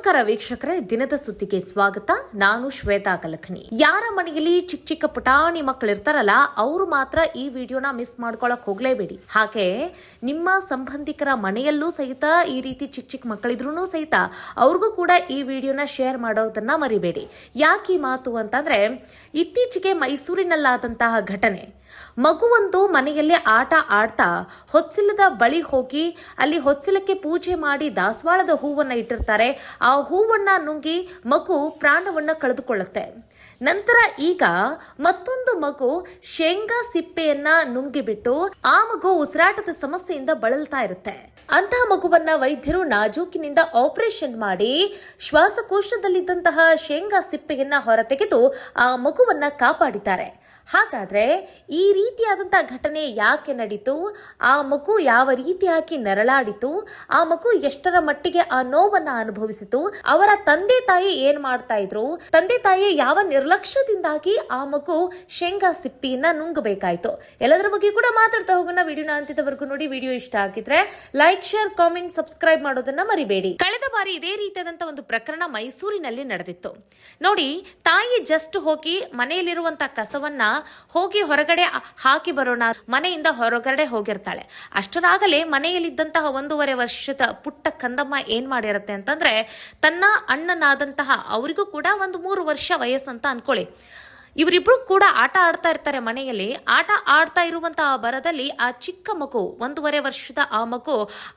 ನಮಸ್ಕಾರ ವೀಕ್ಷಕರೇ, ದಿನದ ಸುದ್ದಿಗೆ ಸ್ವಾಗತ. ನಾನು ಶ್ವೇತಾ ಕಲಖನಿ. ಯಾರ ಮನೆಯಲ್ಲಿ ಚಿಕ್ಕ ಚಿಕ್ಕ ಪುಟಾಣಿ ಮಕ್ಕಳು ಇರ್ತಾರಲ್ಲ, ಅವರು ಮಾತ್ರ ಈ ವಿಡಿಯೋನ ಮಿಸ್ ಮಾಡ್ಕೊಳಕ್ ಹೋಗ್ಲೇಬೇಡಿ. ಹಾಗೆ ನಿಮ್ಮ ಸಂಬಂಧಿಕರ ಮನೆಯಲ್ಲೂ ಸಹಿತ ಈ ರೀತಿ ಚಿಕ್ಕ ಚಿಕ್ಕ ಮಕ್ಕಳಿದ್ರೂ ಸಹಿತ ಅವ್ರಿಗೂ ಕೂಡ ಈ ವಿಡಿಯೋನ ಶೇರ್ ಮಾಡೋದನ್ನ ಮರಿಬೇಡಿ. ಯಾಕೆ ಈ ಮಾತು ಅಂತಂದ್ರೆ, ಇತ್ತೀಚೆಗೆ ಮೈಸೂರಿನಲ್ಲಾದಂತಹ ಘಟನೆ. ಮಗುವೊಂದು ಮನೆಯಲ್ಲಿ ಆಟ ಆಡ್ತಾ ಹೊಚ್ಚಿಲದ ಬಳಿ ಹೋಗಿ ಅಲ್ಲಿ ಹೊಚ್ಚಿಲಕ್ಕೆ ಪೂಜೆ ಮಾಡಿ ದಾಸವಾಳದ ಹೂವನ್ನ ಇಟ್ಟಿರ್ತಾರೆ. ಆ ಹೂವನ್ನ ನುಂಗಿ ಮಗು ಪ್ರಾಣವನ್ನ ಕಳೆದುಕೊಳ್ಳುತ್ತೆ. ನಂತರ ಈಗ ಮತ್ತೊಂದು ಮಗು ಶೇಂಗಾ ಸಿಪ್ಪೆಯನ್ನ ನುಂಗಿಬಿಟ್ಟು ಆ ಮಗು ಉಸಿರಾಟದ ಸಮಸ್ಯೆಯಿಂದ ಬಳಲ್ತಾ ಇರುತ್ತೆ. ಅಂತಹ ಮಗುವನ್ನ ವೈದ್ಯರು ನಾಜೂಕಿನಿಂದ ಆಪರೇಷನ್ ಮಾಡಿ ಶ್ವಾಸಕೋಶದಲ್ಲಿದ್ದಂತಹ ಶೇಂಗಾ ಸಿಪ್ಪೆಯನ್ನ ಹೊರತೆಗೆದು ಆ ಮಗುವನ್ನ ಕಾಪಾಡಿದ್ದಾರೆ. ಹಾಗಾದ್ರೆ ಈ ರೀತಿಯಾದಂತಹ ಘಟನೆ ಯಾಕೆ ನಡೀತು? ಆ ಮಗು ಯಾವ ರೀತಿಯಾಗಿ ನರಳಾಡಿತು? ಆ ಮಗು ಎಷ್ಟರ ಮಟ್ಟಿಗೆ ಆ ನೋವನ್ನ ಅನುಭವಿಸಿತು? ಅವರ ತಂದೆ ತಾಯಿ ಏನ್ ಮಾಡ್ತಾ ಇದ್ರು? ತಂದೆ ತಾಯಿ ಯಾವ ನಿರ್ಲಕ್ಷ್ಯದಿಂದಾಗಿ ಆ ಮಗು ಶೇಂಗಾ ಸಿಪ್ಪಿಯನ್ನ ನುಂಗಬೇಕಾಯ್ತು? ಎಲ್ಲದರ ಬಗ್ಗೆ ಕೂಡ ಮಾತಾಡ್ತಾ ಹೋಗೋಣ. ವಿಡಿಯೋನ ಅಂತ್ಯದವರೆಗೂ ನೋಡಿ. ವಿಡಿಯೋ ಇಷ್ಟ ಆಗಿದ್ರೆ ಲೈಕ್, ಶೇರ್, ಕಾಮೆಂಟ್, ಸಬ್ಸ್ಕ್ರೈಬ್ ಮಾಡೋದನ್ನ ಮರಿಬೇಡಿ. ಕಳೆದ ಬಾರಿ ಇದೇ ರೀತಿಯಾದಂತಹ ಒಂದು ಪ್ರಕರಣ ಮೈಸೂರಿನಲ್ಲಿ ನಡೆದಿತ್ತು ನೋಡಿ. ತಾಯಿ ಜಸ್ಟ್ ಹೋಗಿ ಮನೆಯಲ್ಲಿರುವಂತಹ ಕಸವನ್ನ ಹೋಗಿ ಹೊರಗಡೆ ಹಾಕಿ ಬರೋಣ, ಮನೆಯಿಂದ ಹೊರಗಡೆ ಹೋಗಿರ್ತಾಳೆ. ಅಷ್ಟರಾಗಲೇ ಮನೆಯಲ್ಲಿದ್ದಂತಹ 1.5 ವರ್ಷದ ಪುಟ್ಟ ಕಂದಮ್ಮ ಏನ್ ಮಾಡಿರುತ್ತೆ ಅಂತಂದ್ರೆ, ತನ್ನ ಅಣ್ಣನಾದಂತಹ ಅವರಿಗೂ ಕೂಡ ಒಂದು 3 ವರ್ಷ ವಯಸ್ಸಂತ ಅನ್ಕೊಳ್ಳಿ, ಇವರಿಬ್ರು ಕೂಡ ಆಟ ಆಡ್ತಾ ಇರ್ತಾರೆ. ಮನೆಯಲ್ಲಿ ಆಟ ಆಡ್ತಾ ಇರುವಂತಹ ಬರದಲ್ಲಿ ಆ ಚಿಕ್ಕ ಮಗು 1.5 ವರ್ಷದ ಆ ಮಗು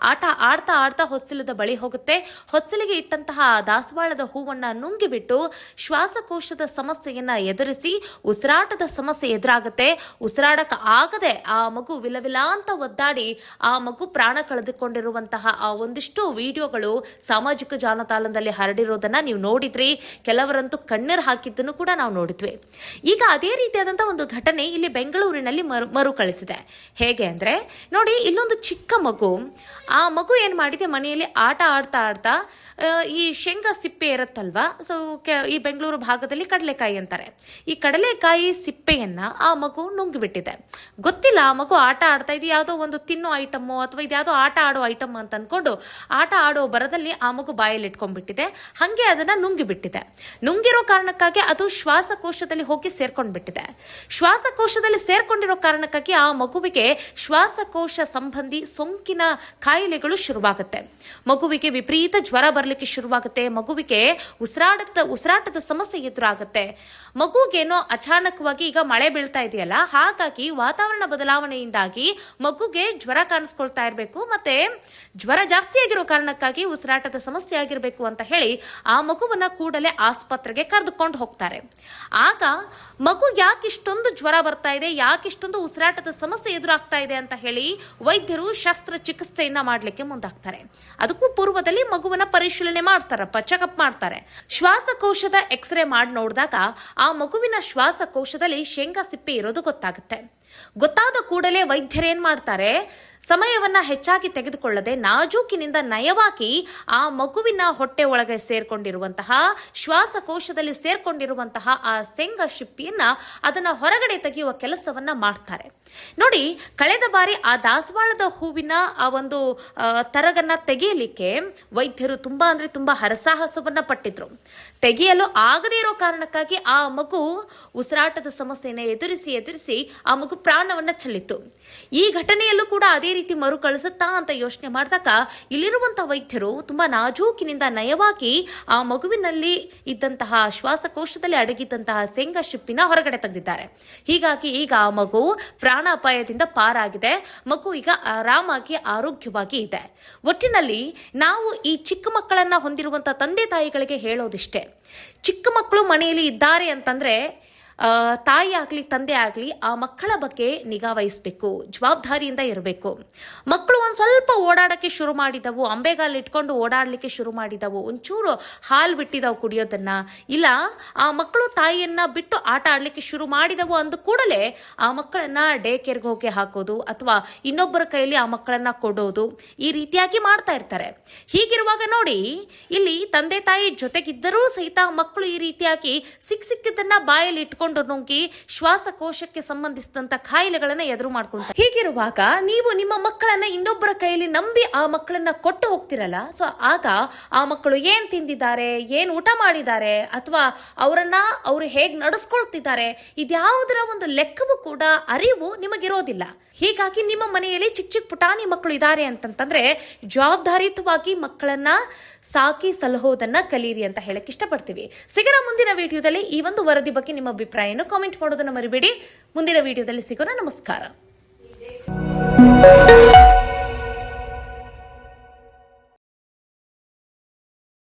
ಆಟ ಆಡ್ತಾ ಆಡ್ತಾ ಹೊಸ್ತಿಲದ ಬಳಿ ಹೋಗುತ್ತೆ. ಹೊಸ್ತಿಲಿಗೆ ಇಟ್ಟಂತಹ ದಾಸವಾಳದ ಹೂವನ್ನ ನುಂಗಿಬಿಟ್ಟು ಶ್ವಾಸಕೋಶದ ಸಮಸ್ಯೆಯನ್ನ ಎದುರಿಸಿ ಉಸಿರಾಟದ ಸಮಸ್ಯೆ ಎದುರಾಗುತ್ತೆ. ಉಸಿರಾಡಕ್ಕೆ ಆಗದೆ ಆ ಮಗು ವಿಲವಿಲ ಅಂತ ಒದ್ದಾಡಿ ಆ ಮಗು ಪ್ರಾಣ ಕಳೆದುಕೊಂಡಿರುವಂತಹ ಆ ಒಂದಿಷ್ಟು ವಿಡಿಯೋಗಳು ಸಾಮಾಜಿಕ ಜಾಲತಾಣದಲ್ಲಿ ಹರಡಿರೋದನ್ನ ನೀವು ನೋಡಿದ್ರಿ. ಕೆಲವರಂತೂ ಕಣ್ಣೀರು ಹಾಕಿದ್ದನ್ನು ಕೂಡ ನಾವು ನೋಡಿದ್ವಿ. ಈಗ ಅದೇ ರೀತಿಯಾದಂತಹ ಒಂದು ಘಟನೆ ಇಲ್ಲಿ ಬೆಂಗಳೂರಿನಲ್ಲಿ ಮರುಕಳಿಸಿದೆ. ಹೇಗೆ ಅಂದ್ರೆ ನೋಡಿ, ಇಲ್ಲೊಂದು ಚಿಕ್ಕ ಮಗು, ಆ ಮಗು ಏನ್ ಮಾಡಿದೆ, ಮನೆಯಲ್ಲಿ ಆಟ ಆಡ್ತಾ ಆಡ್ತಾ ಈ ಶೇಂಗಾ ಸಿಪ್ಪೆ ಇರುತ್ತಲ್ವಾ, ಸೊ ಈ ಬೆಂಗಳೂರು ಭಾಗದಲ್ಲಿ ಕಡಲೆಕಾಯಿ ಅಂತಾರೆ, ಈ ಕಡಲೆಕಾಯಿ ಸಿಪ್ಪೆಯನ್ನ ಆ ಮಗು ನುಂಗಿಬಿಟ್ಟಿದೆ. ಗೊತ್ತಿಲ್ಲ, ಆ ಮಗು ಆಟ ಆಡ್ತಾ ಇದೆ, ಯಾವುದೋ ಒಂದು ತಿನ್ನೋ ಐಟಮ್ ಅಥವಾ ಇದ್ಯಾವುದೋ ಆಟ ಆಡೋ ಐಟಮ್ ಅಂತ ಅನ್ಕೊಂಡು ಆಟ ಆಡೋ ಬರದಲ್ಲಿ ಆ ಮಗು ಬಾಯಲ್ಲಿ ಇಟ್ಕೊಂಡ್ಬಿಟ್ಟಿದೆ. ಹಂಗೆ ಅದನ್ನ ನುಂಗಿಬಿಟ್ಟಿದೆ. ನುಂಗಿರೋ ಕಾರಣಕ್ಕಾಗಿ ಅದು ಶ್ವಾಸಕೋಶದಲ್ಲಿ ಹೋಗಿ ಸೇರ್ಕೊಂಡ್ಬಿಟ್ಟಿದೆ. ಶ್ವಾಸಕೋಶದಲ್ಲಿ ಸೇರ್ಕೊಂಡಿರೋ ಕಾರಣಕ್ಕಾಗಿ ಆ ಮಗುವಿಗೆ ಶ್ವಾಸಕೋಶ ಸಂಬಂಧಿ ಸೋಂಕಿನ ಕಾಯಿಲೆಗಳು ಶುರುವಾಗುತ್ತೆ. ಮಗುವಿಗೆ ವಿಪರೀತ ಜ್ವರ ಬರಲಿಕ್ಕೆ ಶುರುವಾಗುತ್ತೆ. ಮಗುವಿಗೆ ಉಸಿರಾಟದ ಸಮಸ್ಯೆ ಎದುರಾಗುತ್ತೆ. ಮಗುಗೇನೋ ಅಚಾನಕವಾಗಿ ಈಗ ಮಳೆ ಬೀಳ್ತಾ ಇದೆಯಲ್ಲ, ಹಾಗಾಗಿ ವಾತಾವರಣ ಬದಲಾವಣೆಯಿಂದಾಗಿ ಮಗುಗೆ ಜ್ವರ ಕಾಣಿಸ್ಕೊಳ್ತಾ ಇರಬೇಕು, ಮತ್ತೆ ಜ್ವರ ಜಾಸ್ತಿ ಆಗಿರೋ ಕಾರಣಕ್ಕಾಗಿ ಉಸಿರಾಟದ ಸಮಸ್ಯೆ ಆಗಿರಬೇಕು ಅಂತ ಹೇಳಿ ಆ ಮಗುವನ್ನ ಕೂಡಲೇ ಆಸ್ಪತ್ರೆಗೆ ಕರೆದುಕೊಂಡು ಹೋಗ್ತಾರೆ. ಆಗ ಮಗು ಯಾಕಿಷ್ಟೊಂದು ಜ್ವರ ಬರ್ತಾ ಇದೆ, ಯಾಕಿಷ್ಟೊಂದು ಉಸಿರಾಟದ ಸಮಸ್ಯೆ ಎದುರಾಗ್ತಾ ಇದೆ ಅಂತ ಹೇಳಿ ವೈದ್ಯರು ಶಸ್ತ್ರಚಿಕಿತ್ಸೆಯನ್ನ ಮಾಡ್ಲಿಕ್ಕೆ ಮುಂದಾಗ್ತಾರೆ. ಅದಕ್ಕೂ ಪೂರ್ವದಲ್ಲಿ ಮಗುವನ್ನ ಪರಿಶೀಲನೆ ಮಾಡ್ತಾರಪ್ಪ, ಚೆಕಪ್ ಮಾಡ್ತಾರೆ. ಶ್ವಾಸಕೋಶದ ಎಕ್ಸ್ರೇ ಮಾಡಿ ನೋಡಿದಾಗ ಆ ಮಗುವಿನ ಶ್ವಾಸಕೋಶದಲ್ಲಿ ಶೇಂಗಾ ಸಿಪ್ಪೆ ಇರೋದು ಗೊತ್ತಾಗುತ್ತೆ. ಗೊತ್ತಾದ ಕೂಡಲೇ ವೈದ್ಯರೇನ್ ಮಾಡ್ತಾರೆ, ಸಮಯವನ್ನ ಹೆಚ್ಚಾಗಿ ತೆಗೆದುಕೊಳ್ಳದೆ ನಾಜೂಕಿನಿಂದ ನಯವಾಗಿ ಆ ಮಗುವಿನ ಹೊಟ್ಟೆ ಒಳಗೆ ಸೇರ್ಕೊಂಡಿರುವಂತಹ ಶ್ವಾಸಕೋಶದಲ್ಲಿ ಸೇರ್ಕೊಂಡಿರುವಂತಹ ಆ ಶೇಂಗಾ ಸಿಪ್ಪಿಯನ್ನ ಅದನ್ನ ಹೊರಗಡೆ ತೆಗೆಯುವ ಕೆಲಸವನ್ನ ಮಾಡ್ತಾರೆ. ನೋಡಿ, ಕಳೆದ ಬಾರಿ ಆ ದಾಸವಾಳದ ಹೂವಿನ ಆ ಒಂದು ತರಗನ್ನ ತೆಗೆಯಲಿಕ್ಕೆ ವೈದ್ಯರು ತುಂಬಾ ಹರಸಾಹಸವನ್ನ ಪಟ್ಟಿದ್ರು. ತೆಗೆಯಲು ಆಗದೇ ಇರೋ ಕಾರಣಕ್ಕಾಗಿ ಆ ಮಗು ಉಸಿರಾಟದ ಸಮಸ್ಯೆಯನ್ನು ಎದುರಿಸಿ ಆ ಮಗು ಪ್ರಾಣವನ್ನ ಚೆಲ್ಲಿತ್ತು. ಈ ಘಟನೆಯಲ್ಲೂ ಕೂಡ ಅದೇ ರೀತಿ ಮರುಕಳಿಸುತ್ತಾ ಅಂತ ಯೋಚನೆ ಮಾಡಿದಾಗ ಇಲ್ಲಿರುವಂತಹ ವೈದ್ಯರು ತುಂಬಾ ನಾಜೂಕಿನಿಂದ ನಯವಾಗಿ ಆ ಮಗುವಿನಲ್ಲಿ ಇದ್ದಂತಹ ಶ್ವಾಸಕೋಶದಲ್ಲಿ ಅಡಗಿದ್ದಂತಹ ಶೇಂಗಾ ಸಿಪ್ಪಿನ ಹೊರಗಡೆ ತೆಗೆದಿದ್ದಾರೆ. ಹೀಗಾಗಿ ಈಗ ಆ ಮಗು ಪ್ರಾಣಾಪಾಯದಿಂದ ಪಾರಾಗಿದೆ. ಮಗು ಈಗ ಆರಾಮಾಗಿ ಆರೋಗ್ಯವಾಗಿ ಇದೆ. ಒಟ್ಟಿನಲ್ಲಿ ನಾವು ಈ ಚಿಕ್ಕ ಮಕ್ಕಳನ್ನ ಹೊಂದಿರುವಂತಹ ತಂದೆ ತಾಯಿಗಳಿಗೆ ಹೇಳೋದಿಷ್ಟೇ, ಚಿಕ್ಕ ಮಕ್ಕಳು ಮನೆಯಲ್ಲಿ ಇದ್ದಾರೆ ಅಂತಂದ್ರೆ ತಾಯಿ ಆಗ್ಲಿ ತಂದೆ ಆಗ್ಲಿ ಆ ಮಕ್ಕಳ ಬಗ್ಗೆ ನಿಗಾ ವಹಿಸಬೇಕು, ಜವಾಬ್ದಾರಿಯಿಂದ ಇರಬೇಕು. ಮಕ್ಕಳು ಒಂದ್ ಸ್ವಲ್ಪ ಓಡಾಡಕ್ಕೆ ಶುರು ಮಾಡಿದವು, ಅಂಬೆಗಾಲ್ ಇಟ್ಕೊಂಡು ಓಡಾಡ್ಲಿಕ್ಕೆ ಶುರು ಮಾಡಿದವು, ಒಂಚೂರು ಹಾಲು ಬಿಟ್ಟಿದವು ಕುಡಿಯೋದನ್ನ, ಇಲ್ಲ ಆ ಮಕ್ಕಳು ತಾಯಿಯನ್ನ ಬಿಟ್ಟು ಆಟ ಆಡ್ಲಿಕ್ಕೆ ಶುರು ಮಾಡಿದವು ಅಂದ ಕೂಡಲೇ ಆ ಮಕ್ಕಳನ್ನ ಡೇ ಕೇರ್ಗೆ ಹೋಗಿ ಹಾಕೋದು ಅಥವಾ ಇನ್ನೊಬ್ಬರ ಕೈಯಲ್ಲಿ ಆ ಮಕ್ಕಳನ್ನ ಕೊಡೋದು, ಈ ರೀತಿಯಾಗಿ ಮಾಡ್ತಾ ಇರ್ತಾರೆ. ಹೀಗಿರುವಾಗ ನೋಡಿ, ಇಲ್ಲಿ ತಂದೆ ತಾಯಿ ಜೊತೆಗಿದ್ದರೂ ಸಹಿತ ಮಕ್ಕಳು ಈ ರೀತಿಯಾಗಿ ಸಿಕ್ಕಿದ್ದನ್ನ ಬಾಯಲ್ಲಿ ಇಟ್ಕೊಂಡು ವಾಯುಗುಂಡು ನುಗ್ಗಿ ಶ್ವಾಸಕೋಶಕ್ಕೆ ಸಂಬಂಧಿಸಿದಂತ ಕಾಯಿಲೆಗಳನ್ನ ಎದುರು ಮಾಡ್ಕೊಂತಾರೆ. ಹೀಗಿರುವಾಗ ನೀವು ನಿಮ್ಮ ಮಕ್ಕಳನ್ನ ಇನ್ನೊಬ್ಬರ ಕೈಯಲ್ಲಿ ನಂಬಿ ಆ ಮಕ್ಕಳನ್ನ ಕೊಟ್ಟು ಹೋಗ್ತಿರಲ್ಲ, ಸೊ ಆಗ ಆ ಮಕ್ಕಳು ಏನ್ ತಿಂದಿದ್ದಾರೆ, ಏನ್ ಊಟ ಮಾಡಿದ್ದಾರೆ, ಅಥವಾ ಅವರು ಹೇಗ್ ನಡೆಸ್ಕೊಳ್ತಿದ್ದಾರೆ, ಇದ್ಯಾವುದರ ಒಂದು ಲೆಕ್ಕವೂ ಕೂಡ ಅರಿವು ನಿಮಗಿರೋದಿಲ್ಲ. ಹೀಗಾಗಿ ನಿಮ್ಮ ಮನೆಯಲ್ಲಿ ಚಿಕ್ಕ ಚಿಕ್ಕ ಪುಟಾಣಿ ಮಕ್ಕಳು ಇದ್ದಾರೆ ಅಂತಂತಂದ್ರೆ ಜವಾಬ್ದಾರಿಯುತವಾಗಿ ಮಕ್ಕಳನ್ನ ಸಾಕಿ ಸಲಹೋದನ್ನ ಕಲೀರಿ ಅಂತ ಹೇಳಕ್ ಇಷ್ಟಪಡ್ತೀವಿ. ಸಿಗೋಣ ಮುಂದಿನ ವಿಡಿಯೋದಲ್ಲಿ. ಈ ಒಂದು ವರದಿ ಬಗ್ಗೆ ನಿಮ್ಮ ಅಭಿಪ್ರಾಯವನ್ನು ಕಾಮೆಂಟ್ ಮಾಡೋದನ್ನ ಮರಿಬೇಡಿ. ಮುಂದಿನ ವಿಡಿಯೋದಲ್ಲಿ ಸಿಗೋಣ. ನಮಸ್ಕಾರ.